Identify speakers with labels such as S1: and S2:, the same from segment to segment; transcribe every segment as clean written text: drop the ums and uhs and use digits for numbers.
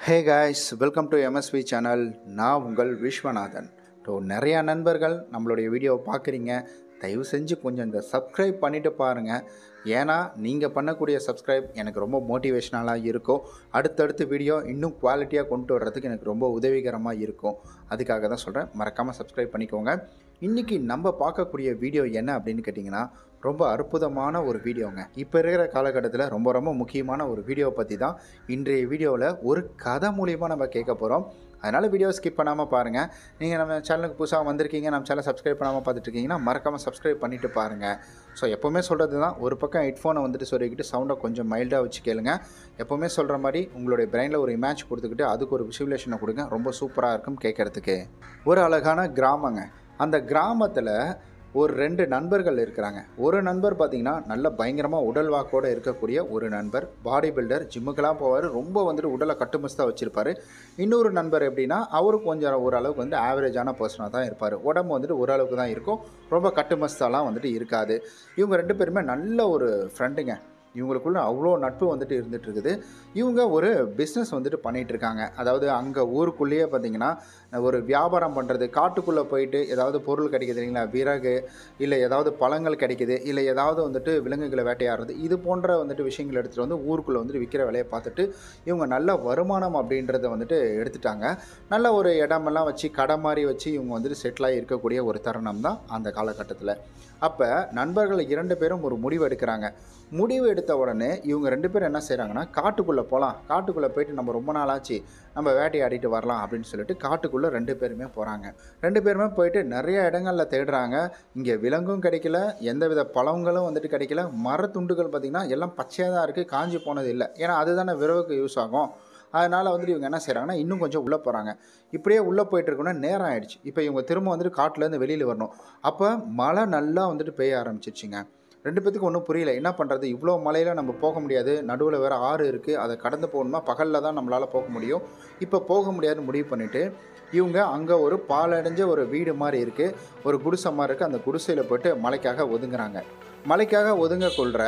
S1: Hey guys, welcome to MSV channel. நான் உங்கள் விஸ்வநாதன். நிறையா நண்பர்கள் நம்மளுடைய வீடியோவை பார்க்குறீங்க. தயவு செஞ்சு கொஞ்சம் இந்த சப்ஸ்கிரைப் பண்ணிவிட்டு பாருங்கள். ஏன்னா நீங்கள் பண்ணக்கூடிய சப்ஸ்கிரைப் எனக்கு ரொம்ப மோட்டிவேஷ்னலாக இருக்கும். அடுத்தடுத்து வீடியோ இன்னும் குவாலிட்டியாக கொண்டு வர்றதுக்கு எனக்கு ரொம்ப உதவிகரமாக இருக்கும். அதுக்காக தான் சொல்கிறேன், மறக்காமல் சப்ஸ்கிரைப் பண்ணிக்கோங்க. இன்றைக்கி நம்ம பார்க்கக்கூடிய வீடியோ என்ன அப்படின்னு கேட்டிங்கன்னா, ரொம்ப அற்புதமான ஒரு வீடியோங்க. இப்போ இருக்கிற காலகட்டத்தில் ரொம்ப ரொம்ப முக்கியமான ஒரு வீடியோவை பற்றி தான் இன்றைய வீடியோவில் ஒரு கதை மூலிமா நம்ம கேட்க போகிறோம். அதனால் வீடியோ ஸ்கிப் பண்ணாமல் பாருங்கள். நீங்கள் நம்ம சேனலுக்கு புதுசாக வந்திருக்கீங்க, நம்ம சேனல் சப்ஸ்கிரைப் பண்ணாமல் பார்த்துட்ருக்கீங்கன்னா மறக்காமல் சப்ஸ்கிரைப் பண்ணிவிட்டு பாருங்கள். ஸோ எப்போவுமே சொல்கிறது தான், ஒரு பக்கம் ஹெட்ஃபோனை சொல்லிக்கிட்டு சவுண்டை கொஞ்சம் மைல்டாக வச்சு கேளுங்க. எப்போவுமே சொல்கிற மாதிரி உங்களுடைய பிரெயினில் ஒரு இமேஜ் கொடுத்துக்கிட்டு அதுக்கு ஒரு விசுவலேஷனை கொடுங்க. ரொம்ப சூப்பராக இருக்கும் கேட்குறதுக்கு. ஒரு அழகான கிராமங்க. அந்த கிராமத்தில் ஒரு 2 நண்பர்கள் இருக்கிறாங்க. ஒரு நண்பர் பார்த்திங்கன்னா நல்ல பயங்கரமாக உடல் வாக்கோடு இருக்கக்கூடிய ஒரு நண்பர், பாடி பில்டர், ஜிம்முக்கெல்லாம் போவார், ரொம்ப உடலை கட்டுமஸ்தாக வச்சுருப்பார். இன்னொரு நண்பர் எப்படின்னா, அவரும் கொஞ்சம் ஓரளவுக்கு ஆவரேஜான பர்சனாக தான் இருப்பார். உடம்பு ஓரளவுக்கு தான் இருக்கும், ரொம்ப கட்டுமஸ்தாலாம் இருக்காது. இவங்க 2 பேருமே நல்ல ஒரு ஃப்ரெண்டுங்க. இவங்களுக்குள்ள அவ்வளோ நட்பு இருந்துகிட்டு இருக்குது. இவங்க ஒரு பிஸ்னஸ் பண்ணிகிட்ருக்காங்க. அதாவது அங்கே ஊருக்குள்ளேயே பார்த்திங்கன்னா ஒரு வியாபாரம் பண்ணுறது, காட்டுக்குள்ளே போயிட்டு ஏதாவது பொருள் கிடைக்குது இல்லைங்களா, விறகு இல்லை ஏதாவது பழங்கள் கிடைக்குது, இல்லை ஏதாவது விலங்குகளை வேட்டையாடுறது, இது போன்ற விஷயங்கள் எடுத்துகிட்டு ஊருக்குள்ளே விற்கிற வேலையை பார்த்துட்டு இவங்க நல்ல வருமானம் அப்படின்றத எடுத்துட்டாங்க. நல்ல ஒரு இடமெல்லாம் வச்சு கடை மாதிரி வச்சு இவங்க செட்டிலாகி இருக்கக்கூடிய ஒரு தருணம் தான் அந்த காலகட்டத்தில். அப்போ நண்பர்கள் 2 பேரும் ஒரு முடிவு எடுக்கிறாங்க. முடிவு எடுத்த உடனே இவங்க 2 பேரும் என்ன செய்கிறாங்கன்னா, காட்டுக்குள்ளே போகலாம், காட்டுக்குள்ளே போயிட்டு நம்ம ரொம்ப நாள் ஆச்சு, நம்ம வேட்டையாடிட்டு வரலாம் அப்படின்னு சொல்லிட்டு காட்டுக்குள்ளே 2 பேருமே போகிறாங்க. 2 பேருமே போயிட்டு நிறைய இடங்களில் தேடுறாங்க. இங்கே விலங்கும் கிடைக்கல, எந்தவித பழங்களும் கிடைக்கல. மரத்துண்டுகள் பார்த்திங்கன்னா எல்லாம் பச்சையாக தான் இருக்குது, காஞ்சி போனது இல்லை. ஏன்னா அதுதானே விறகுக்கு யூஸ் ஆகும். அதனால் இவங்க என்ன செய்கிறாங்கன்னா, இன்னும் கொஞ்சம் உள்ளே போகிறாங்க. இப்படியே உள்ளே போயிட்டுருக்கோன்னா நேரம் ஆகிடுச்சு. இப்போ இவங்க திரும்ப காட்டிலேருந்து வெளியில் வரணும். அப்போ மழை நல்லா பெய்ய ஆரம்பிச்சிருச்சுங்க. 2 பேத்துக்கும் ஒன்றும் புரியல, என்ன பண்ணுறது, இவ்வளோ மலையில் நம்ம போக முடியாது, நடுவில் வேறு ஆறு இருக்குது, அதை கடந்து போகணுமா, பகலில் தான் நம்மளால் போக முடியும். இப்போ போக முடியாதுன்னு முடிவு பண்ணிவிட்டு இவங்க அங்கே ஒரு பாலடைஞ்ச ஒரு வீடு மாதிரி இருக்குது, ஒரு குடிசை மாதிரி இருக்குது. அந்த குடிசையில் போய்ட்டு மலைக்காக ஒதுங்குறாங்க. மலைக்காக ஒதுங்க கொள்கிற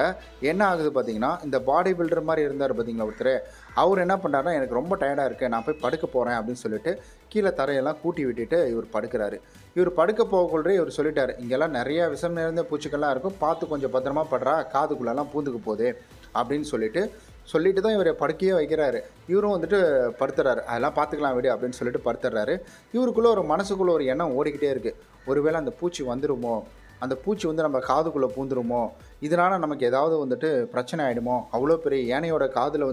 S1: என்ன ஆகுது பார்த்திங்கன்னா, இந்த பாடி பில்டர் மாதிரி இருந்தார் பார்த்திங்களா ஒருத்தர், அவர் என்ன பண்ணுறாருன்னா, எனக்கு ரொம்ப டயர்டாக இருக்குது, நான் போய் படுக்க போகிறேன் அப்படின்னு சொல்லிட்டு கீழே தரையெல்லாம் கூட்டி விட்டுட்டு இவர் படுக்கிறாரு. இவர் படுக்க போகக்குள்ளே இவர் சொல்லிட்டார், இங்கெல்லாம் நிறையா விஷம் நிறைந்த பூச்சிக்கள்லாம் இருக்கும், பார்த்து கொஞ்சம் பத்திரமா படுறா, காதுக்குள்ளெல்லாம் பூந்துக்கு போகுது அப்படின்னு சொல்லிட்டு தான் இவரை படுக்கையே வைக்கிறாரு. இவரும் படுத்துறாரு, அதெல்லாம் பார்த்துக்கலாம் விடு அப்படின்னு சொல்லிட்டு படுத்துடுறாரு. இவருக்குள்ளே ஒரு மனசுக்குள்ளே ஒரு எண்ணம் ஓடிக்கிட்டே இருக்குது, ஒருவேளை அந்த பூச்சி வந்துடுமோ, அந்த பூச்சி நம்ம காதுக்குள்ளே பூந்துருமோ, இதனால் நமக்கு ஏதாவது பிரச்சனை ஆகிடுமோ, அவ்வளோ பெரிய யானையோட காதில்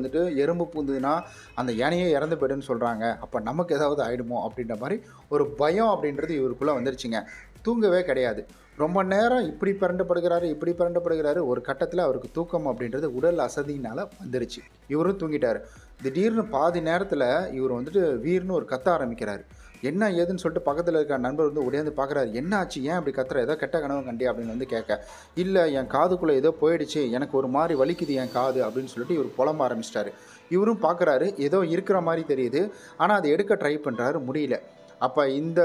S1: எறும்பு பூந்துதுன்னா அந்த யானையே இறந்து போய்டுன்னு சொல்கிறாங்க, அப்போ நமக்கு ஏதாவது ஆகிடுமோ அப்படின்ற மாதிரி ஒரு பயம் அப்படின்றது இவருக்குள்ளே வந்துருச்சுங்க. தூங்கவே கிடையாது. ரொம்ப நேரம் இப்படி பரண்டப்படுகிறாரு. ஒரு கட்டத்தில் அவருக்கு தூக்கம் அப்படின்றது உடல் அசதியினால் வந்துருச்சு. இவரும் தூங்கிட்டார். திடீர்னு பாதி நேரத்தில் இவர் வீர்னு ஒரு கத்த ஆரம்பிக்கிறார். என்ன ஏதுன்னு சொல்லிட்டு பக்கத்தில் இருக்க நண்பர் உடையாந்து பார்க்குறாரு. என்ன ஆச்சு, ஏன் அப்படி கத்துற, ஏதோ கெட்ட கனவு கண்டி அப்படின்னு கேட்க, இல்லை என் காதுக்குள்ளே ஏதோ போயிடுச்சு, எனக்கு ஒரு மாதிரி வலிக்குது என் காது அப்படின்னு சொல்லிட்டு இவர் புலம்ப ஆரம்பிச்சிட்டாரு. இவரும் பார்க்குறாரு, ஏதோ இருக்கிற மாதிரி தெரியுது, ஆனால் அதை எடுக்க ட்ரை பண்ணுறாரு, முடியல. அப்போ இந்த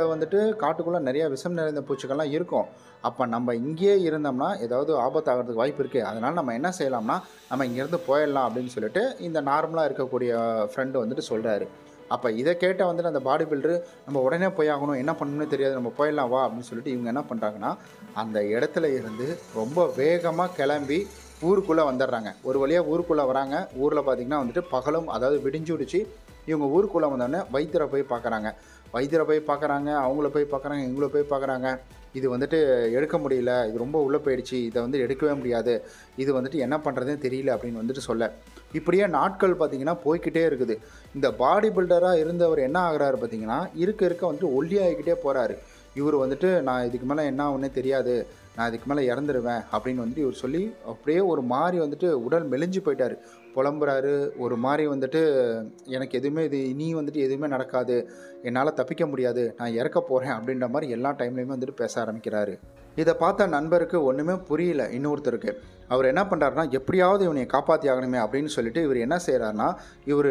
S1: காட்டுக்குள்ளே நிறையா விஷம் நிறைந்த பூச்சிகள்லாம் இருக்கும். அப்போ நம்ம இங்கேயே இருந்தோம்னா ஏதாவது ஆபத்தாகிறதுக்கு வாய்ப்பு இருக்குது. அதனால் நம்ம என்ன செய்யலாம்னா, நம்ம இங்கேருந்து போயிடலாம் அப்படின்னு சொல்லிட்டு இந்த நார்மலாக இருக்கக்கூடிய ஃப்ரெண்டு சொல்கிறாரு. அப்போ இதை கேட்ட அந்த பாடி பில்டரு, நம்ம உடனே போயாகணும், என்ன பண்ணணும்னு தெரியாது, நம்ம போயிடலாம் வா அப்படின்னு சொல்லிட்டு இவங்க என்ன பண்ணுறாங்கன்னா, அந்த இடத்துல இருந்து ரொம்ப வேகமாக கிளம்பி ஊருக்குள்ளே வந்துடுறாங்க. ஒரு வழியாக ஊருக்குள்ளே வராங்க. ஊரில் பார்த்திங்கன்னா பகலும், அதாவது விடிஞ்சுடிச்சு. இவங்க ஊருக்குள்ளே வந்தோடனே வைத்தியரை போய் பார்க்குறாங்க. அவங்கள போய் பார்க்குறாங்க, இவங்கள போய் பார்க்குறாங்க. இது எடுக்க முடியல, இது ரொம்ப உள்ளே போயிடுச்சு, இதை எடுக்கவே முடியாது, இது என்ன பண்ணுறதுன்னு தெரியல அப்படின்னு சொல்ல, இப்படியே நாட்கள் பார்த்திங்கன்னா போய்கிட்டே இருக்குது. இந்த பாடி பில்டராக இருந்தவர் என்ன ஆகிறாரு பார்த்திங்கன்னா, இருக்க ஒல்லியாகிக்கிட்டே போகிறாரு. இவர் நான் இதுக்கு மேலே என்ன ஆகுன்னே தெரியாது, நான் இதுக்கு மேலே இறந்துடுவேன் அப்படின்னு இவர் சொல்லி அப்படியே ஒரு மாதிரி உடல் மெலிஞ்சு போயிட்டார். புலம்புறாரு, ஒரு மாதிரி எனக்கு எதுவுமே இது இனி எதுவுமே நடக்காது, என்னால் தப்பிக்க முடியாது, நான் இறக்க போகிறேன் அப்படின்ற மாதிரி எல்லா டைம்லேயுமே பேச ஆரம்பிக்கிறாரு. இதை பார்த்த நண்பருக்கு ஒன்றுமே புரியல. இன்னொருத்தருக்கு அவர் என்ன பண்ணுறாருனா, எப்படியாவது இவனை காப்பாற்றி ஆகணுமே அப்படின்னு சொல்லிட்டு இவர் என்ன செய்கிறாருனா, இவர்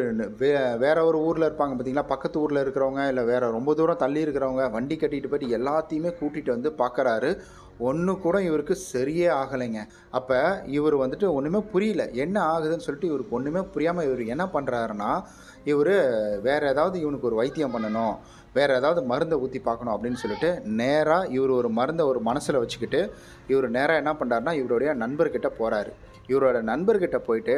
S1: வேற ஒரு ஊரில் இருப்பாங்க பார்த்திங்களா, பக்கத்து ஊரில் இருக்கிறவங்க இல்லை வேறு ரொம்ப தூரம் தள்ளி இருக்கிறவங்க வண்டி கட்டிகிட்டு போய்ட்டு எல்லாத்தையுமே கூட்டிகிட்டு பார்க்குறாரு. ஒன்று கூட இவருக்கு சரியே ஆகலைங்க. அப்போ இவர் ஒன்றுமே புரியல, என்ன ஆகுதுன்னு சொல்லிட்டு இவருக்கு ஒன்றுமே புரியாமல் இவர் என்ன பண்ணுறாருன்னா, இவர் வேறு ஏதாவது இவனுக்கு ஒரு வைத்தியம் பண்ணணும், வேறு ஏதாவது மருந்தை ஊற்றி பார்க்கணும் அப்படின்னு சொல்லிட்டு நேராக இவர் ஒரு மருந்தை ஒரு மனசில் வச்சுக்கிட்டு இவர் நேராக என்ன பண்ணுறாருனா இவருடைய நண்பர்கிட்ட போகிறாரு. இவரோட நண்பர்கிட்ட போயிட்டு,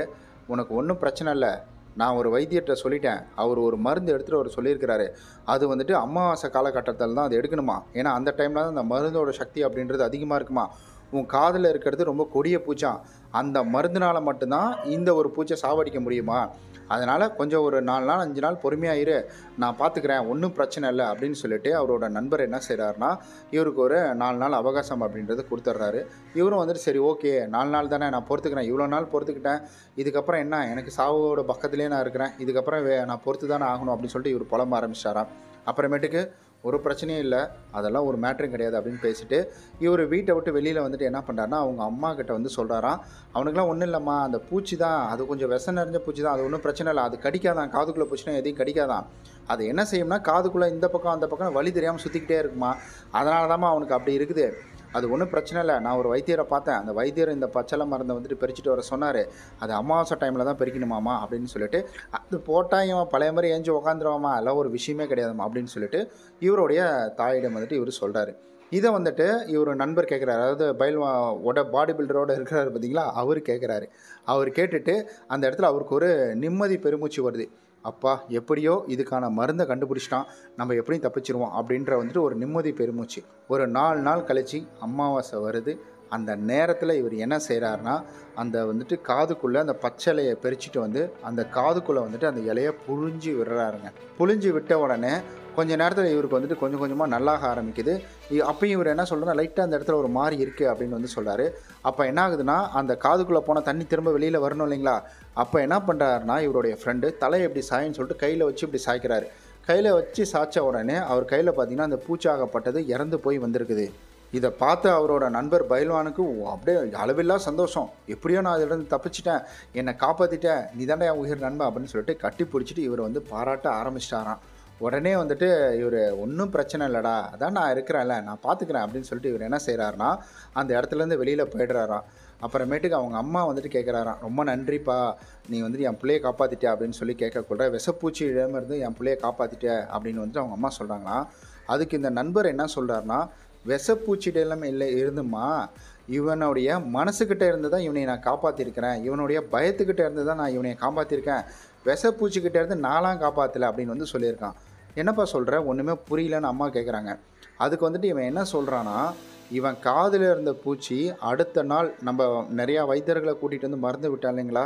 S1: உனக்கு ஒன்றும் பிரச்சனை இல்லை, நான் ஒரு வைத்தியர்கிட்ட சொல்லிட்டேன், அவர் ஒரு மருந்து எடுத்துகிட்டு அவர் சொல்லியிருக்கிறாரு, அது வந்துட்டு அமாவாசை காலகட்டத்தில் தான் அது எடுக்கணுமா, ஏன்னா அந்த டைமில் தான் அந்த மருந்தோட சக்தி அப்படின்றது அதிகமாக இருக்குமா, உன் காதில் இருக்கிறது ரொம்ப கொடிய பூச்சான், அந்த மருந்தினால் மட்டும்தான் இந்த ஒரு பூச்சை சாவடிக்க முடியுமா, அதனால் கொஞ்சம் ஒரு 4 நாள் 5 நாள் பொறுமையாக இரு, நான் பார்த்துக்கிறேன், ஒன்றும் பிரச்சனை இல்லை அப்படின்னு சொல்லிட்டு அவரோட நண்பர் என்ன செய்கிறாருனா இவருக்கு ஒரு 4 நாள் அவகாசம் அப்படின்றது கொடுத்துட்றாரு. இவரும் வந்துட்டு சரி ஓகே 4 நாள் தானே நான் பொறுத்துக்கிறேன், இவ்வளோ நாள் பொறுத்துக்கிட்டேன், இதுக்கப்புறம் என்ன எனக்கு சாவோட பக்கத்துலேயே நான் இருக்கிறேன், இதுக்கப்புறம் நான் பொறுத்து தானே ஆகணும் அப்படின்னு சொல்லிட்டு இவர் புலம்ப ஆரம்பிச்சிட்டாராம். அப்புறமேட்டுக்கு ஒரு பிரச்சனையும் இல்லை, அதெல்லாம் ஒரு மேட்ரும் கிடையாது அப்படின்னு பேசிட்டு இவர் வீட்டை விட்டு வெளியில் வந்துட்டு என்ன பண்ணுறாருனா அவங்க அம்மா கிட்ட வந்து சொல்கிறாராம், அவனுக்குலாம் ஒன்றும் இல்லைம்மா, அந்த பூச்சி தான், அது கொஞ்சம் விஷம் நிறைஞ்ச பூச்சி தான், அது ஒன்றும் பிரச்சனை இல்லை, அது கடிக்காதான், காதுக்குள்ளே பூச்சினா எதையும் கடிக்காதான், அது என்ன செய்யும்னா காதுக்குள்ளே இந்த பக்கம் அந்த பக்கம் வலி தெரியாமல் சுற்றிக்கிட்டே இருக்குமா, அதனால தான்மா அவனுக்கு அப்படி இருக்குது, அது ஒன்றும் பிரச்சனை இல்லை, நான் ஒரு வைத்தியரை பார்த்தேன், அந்த வைத்தியர் இந்த பச்சளை மருந்தை வந்துட்டு பறிச்சுட்டு வர சொன்னார், அது அமாவாசை டைமில் தான் பறிக்கணுமாமா அப்படின்னு சொல்லிட்டு, அது போட்டால் இவன் பழைய மாதிரி ஏஞ்சி உக்காந்துருவாமா, அதெல்லாம் ஒரு விஷயமே கிடையாதுமா அப்படின்னு சொல்லிட்டு இவருடைய தாயிடம் வந்துட்டு இவர் சொல்கிறாரு. இதை வந்துட்டு இவர் நண்பர் கேட்குறாரு, அதாவது பாடி பில்டரோட இருக்கிறாரு பார்த்தீங்களா, அவர் கேட்குறாரு. அவர் கேட்டுட்டு அந்த இடத்துல அவருக்கு ஒரு நிம்மதி பெருமூச்சு வருது. அப்பா எப்படியோ இதுக்கான மருந்தை கண்டுபிடிச்சிட்டான், நம்ம எப்படியும் தப்பிச்சிருவோம் அப்படின்ற வந்துட்டு ஒரு நிம்மதி பெருமூச்சு. ஒரு 4 நாள் கழிச்சு அமாவாசை வருது. அந்த நேரத்தில் இவர் என்ன செய்கிறாருனா அந்த வந்துட்டு காதுக்குள்ளே அந்த பச்சைலையை பறிச்சுட்டு வந்து அந்த காதுக்குள்ளே வந்துட்டு அந்த இலையை புழிஞ்சு விடுறாருங்க. புழிஞ்சு விட்ட உடனே கொஞ்ச நேரத்தில் இவருக்கு வந்துட்டு கொஞ்சம் கொஞ்சமாக நல்லாக ஆரம்பிக்குது. அப்பயும் இவர் என்ன சொல்கிறார், லைட்டாக அந்த இடத்துல ஒரு மாதிரி இருக்குது அப்படின்னு வந்து சொல்கிறாரு. அப்போ என்ன ஆகுதுன்னா அந்த காதுக்குள்ளே போனால் தண்ணி திரும்ப வெளியில் வரணும் இல்லைங்களா, அப்போ என்ன பண்ணுறாருனா இவருடைய ஃப்ரெண்டு தலையை இப்படி சாயின்னு சொல்லிட்டு கையில் வச்சு இப்படி சாய்க்கிறாரு. கையில் வச்சு சாய்ச்ச உடனே அவர் கையில் பார்த்திங்கன்னா அந்த பூச்சாகப்பட்டது இறந்து போய் வந்திருக்குது. இதை பார்த்து அவரோட நண்பர் பயில்வானுக்கு அப்படியே அளவில்லா சந்தோஷம், எப்படியோ நான் அதிலிருந்து தப்பிச்சிட்டேன், என்னை காப்பாற்றிட்டேன், நீ தானே என் உயிர் நண்பன் அப்படின்னு சொல்லிட்டு கட்டி பிடிச்சிட்டு இவர் வந்து பாராட்ட ஆரம்பிச்சிட்டாராம். உடனே வந்துட்டு இவர் ஒன்றும் பிரச்சனை இல்லைடா, அதான் நான் இருக்கிறேன்ல, நான் பார்த்துக்கிறேன் அப்படின்னு சொல்லிட்டு இவர் என்ன செய்கிறாருனா அந்த இடத்துலேருந்து வெளியில் போய்டுறாராம். அப்புறமேட்டுக்கு அவங்க அம்மா வந்துட்டு கேட்குறாராம், ரொம்ப நன்றிப்பா, நீ வந்துட்டு என் பிள்ளையை காப்பாற்றிட்ட அப்படின்னு சொல்லி கேட்கக்கூட, விஷப்பூச்சியிடமிருந்து என் பிள்ளையை காப்பாற்றிட்ட அப்படின்னு வந்துட்டு அவங்க அம்மா சொல்கிறாங்களாம். அதுக்கு இந்த நண்பர் என்ன சொல்கிறாருனா, விஷப்பூச்சியிடம் இல்லை இருந்துமா, இவனுடைய மனசுக்கிட்ட இருந்து தான் இவனை நான் காப்பாற்றிருக்கிறேன், இவனுடைய பயத்துக்கிட்ட இருந்து தான் நான் இவனை காப்பாற்றிருக்கேன், விஷப்பூச்சிக்கிட்ட இருந்து நான்லாம் காப்பாற்றலை அப்படின்னு வந்து சொல்லியிருக்கான். என்னப்பா சொல்கிற, ஒன்றுமே புரியலன்னு அம்மா கேட்குறாங்க. அதுக்கு வந்துட்டு இவன் என்ன சொல்கிறான்னா, இவன் காதில் இருந்த பூச்சி அடுத்த நாள் நம்ம நிறையா வைத்தியர்களை கூட்டிகிட்டு வந்து மருந்து விட்டா இல்லைங்களா,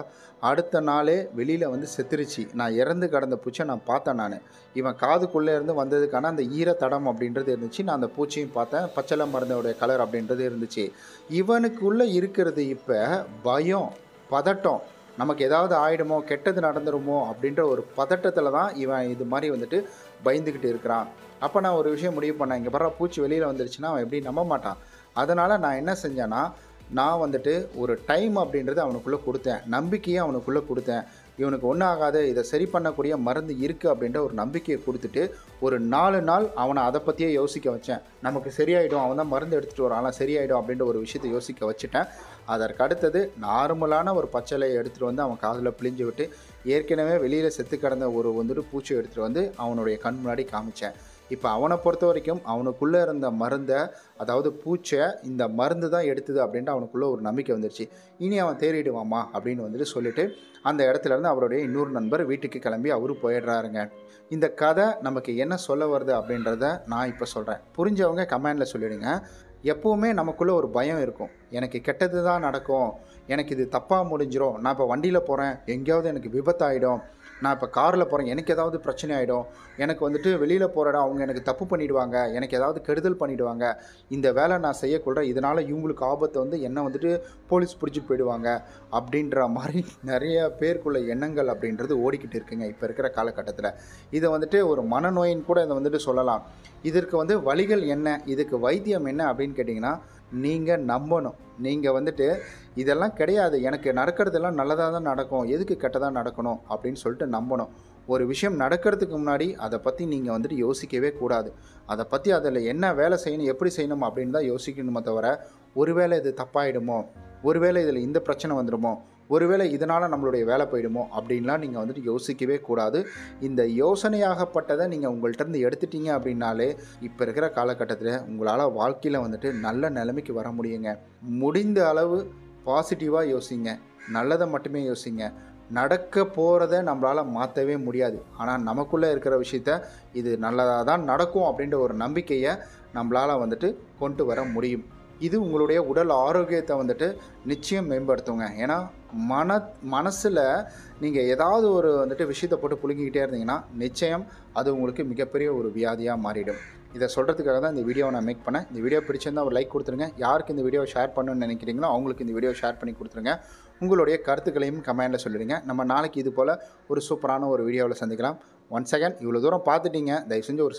S1: அடுத்த நாளே வெளியில் வந்து செத்துருச்சு. நான் இறந்து கிடந்த பூச்சியை நான் பார்த்தேன். நான் இவன் காதுக்குள்ளே இருந்து வந்ததுக்கான அந்த ஈரத்தடம் அப்படின்றது இருந்துச்சு, நான் அந்த பூச்சியும் பார்த்தேன், பச்சளை மருந்தோடைய கலர் அப்படின்றது இருந்துச்சு. இவனுக்குள்ளே இருக்கிறது இப்போ பயம், பதட்டம், நமக்கு ஏதாவது ஆகிடுமோ, கெட்டது நடந்துருமோ அப்படின்ற ஒரு பதட்டத்தில் தான் இவன் இது மாதிரி வந்துட்டு பயந்துக்கிட்டு இருக்கிறான். அப்போ நான் ஒரு விஷயம் முடிவு பண்ணேன், இங்கே பரவ பூச்சி வெளியில் வந்துருச்சுன்னா அவன் எப்படி நம்ப மாட்டான். அதனால் நான் என்ன செஞ்சேன்னா, நான் வந்துட்டு ஒரு டைம் அப்படின்றது அவனுக்குள்ளே கொடுத்தேன், நம்பிக்கையை அவனுக்குள்ளே கொடுத்தேன். இவனுக்கு ஒன்றும் ஆகாது, இதை சரி பண்ணக்கூடிய மருந்து இருக்குது அப்படின்ற ஒரு நம்பிக்கையை கொடுத்துட்டு ஒரு 4 நாள் அவனை அதை பற்றியே யோசிக்க வச்சேன். நமக்கு சரியாயிடும், அவன் தான் மருந்து எடுத்துகிட்டு வரான், சரியாயிடும் அப்படின்ற ஒரு விஷயத்தை யோசிக்க வச்சுட்டேன். அதற்கு அடுத்தது நார்மலான ஒரு பச்சளையை எடுத்துகிட்டு வந்து அவன் காதில் பிழிஞ்சு விட்டு ஏற்கனவே வெளியில் செத்து கிடந்த ஒரு வந்துட்டு பூச்சி எடுத்துகிட்டு வந்து அவனுடைய கண் முன்னாடி காமிச்சேன். இப்போ அவனை பொறுத்த வரைக்கும் அவனுக்குள்ளே இருந்த மருந்தை, அதாவது பூச்சை இந்த மருந்து தான் எடுத்தது அப்படின்ட்டு அவனுக்குள்ளே ஒரு நம்பிக்கை வந்துருச்சு. இனி அவன் தேறிடுவாமா அப்படின்னு வந்துட்டு சொல்லிவிட்டு அந்த இடத்துலேருந்து அவருடைய இன்னொரு நண்பர் வீட்டுக்கு கிளம்பி அவரு போயிடுறாருங்க. இந்த கதை நமக்கு என்ன சொல்ல வருது அப்படின்றத நான் இப்போ சொல்கிறேன். புரிஞ்சவங்க கமெண்டில் சொல்லிவிடுங்க. எப்போவுமே நமக்குள்ளே ஒரு பயம் இருக்கும், எனக்கு கெட்டது தான் நடக்கும், எனக்கு இது தப்பாக முடிஞ்சிடும், நான் இப்போ வண்டியில் போகிறேன் எங்கேயாவது எனக்கு விபத்தாயிடும், நான் இப்போ காரில் போகிறேன் எனக்கு ஏதாவது பிரச்சனை ஆகிடும், எனக்கு வந்துட்டு வெளியில் போகிறடா அவங்க எனக்கு தப்பு பண்ணிவிடுவாங்க, எனக்கு ஏதாவது கெடுதல் பண்ணிவிடுவாங்க, இந்த வேலை நான் செய்யக்கொள்கிறேன், இதனால் இவங்களுக்கு ஆபத்தை வந்து என்னை வந்துட்டு போலீஸ் பிடிச்சிட்டு போயிடுவாங்க அப்படின்ற மாதிரி நிறைய பேருக்குள்ள எண்ணங்கள் அப்படின்றது ஓடிக்கிட்டு இருக்குங்க இப்போ இருக்கிற காலகட்டத்தில். இதை வந்துட்டு ஒரு மனநோயின்னு கூட இதை வந்துட்டு சொல்லலாம். இதற்கு வந்து வழிகள் என்ன, இதுக்கு வைத்தியம் என்ன அப்படின்னு கேட்டிங்கன்னா, நீங்கள் நம்பணும். நீங்கள் வந்துட்டு இதெல்லாம் கிடையாது, எனக்கு நடக்கிறதெல்லாம் நல்லதாக தான் நடக்கும், எதுக்கு கெட்டதாக நடக்கணும் அப்படின்னு சொல்லிட்டு நம்பணும். ஒரு விஷயம் நடக்கிறதுக்கு முன்னாடி அதை பற்றி நீங்கள் வந்துட்டு யோசிக்கவே கூடாது. அதை பற்றி அதில் என்ன வேலை செய்யணும், எப்படி செய்யணும் அப்படின்னு தான் யோசிக்கணுமே தவிர, ஒருவேளை இது தப்பாயிடுமோ, ஒருவேளை இதில் இந்த பிரச்சனை வந்துடுமோ, ஒருவேளை இதனால் நம்மளுடைய வேலை போயிடுமோ அப்படின்லாம் நீங்கள் வந்துட்டு யோசிக்கவே கூடாது. இந்த யோசனையாகப்பட்டதை நீங்கள் உங்கள்கிட்டருந்து எடுத்துட்டீங்க அப்படின்னாலே இப்போ இருக்கிற காலகட்டத்தில் உங்களால் வாழ்க்கையில் வந்துட்டு நல்ல நிலைமைக்கு வர முடியுங்க. முடிந்த அளவு பாசிட்டிவாக யோசிங்க, நல்லதை மட்டுமே யோசிங்க. நடக்க போகிறத நம்மளால் மாற்றவே முடியாது. ஆனால் நமக்குள்ளே இருக்கிற விஷயத்த இது நல்லதாக தான் நடக்கும் அப்படின்ற ஒரு நம்பிக்கையை நம்மளால் வந்துட்டு கொண்டு வர முடியும். இது உங்களுடைய உடல் ஆரோக்கியத்தை வந்துட்டு நிச்சயம் மேம்படுத்துங்க. ஏன்னா மனசில் நீங்கள் ஏதாவது ஒரு வந்துட்டு விஷயத்தை போட்டு புழுங்கிக்கிட்டே இருந்தீங்கன்னா நிச்சயம் அது உங்களுக்கு மிகப்பெரிய ஒரு வியாதியாக மாறிடும். இதை சொல்கிறதுக்காக தான் இந்த வீடியோவை நான் மேக் பண்ணேன். இந்த வீடியோ பிடிச்சிருந்தால் ஒரு லைக் கொடுத்துருங்க. யாருக்கு இந்த வீடியோவை ஷேர் பண்ணணும்னு நினைக்கிறீங்களோ அவங்களுக்கு இந்த வீடியோ ஷேர் பண்ணி கொடுத்துருங்க. உங்களுடைய கருத்துக்களையும் கமெண்டில் சொல்லிடுங்க. நம்ம நாளைக்கு இது போல் ஒரு சூப்பரான ஒரு வீடியோவில் சந்திக்கலாம். ஒன்ஸ் அகேன் இவ்வளோ தூரம் பார்த்துட்டீங்க, தயவு செஞ்சு ஒரு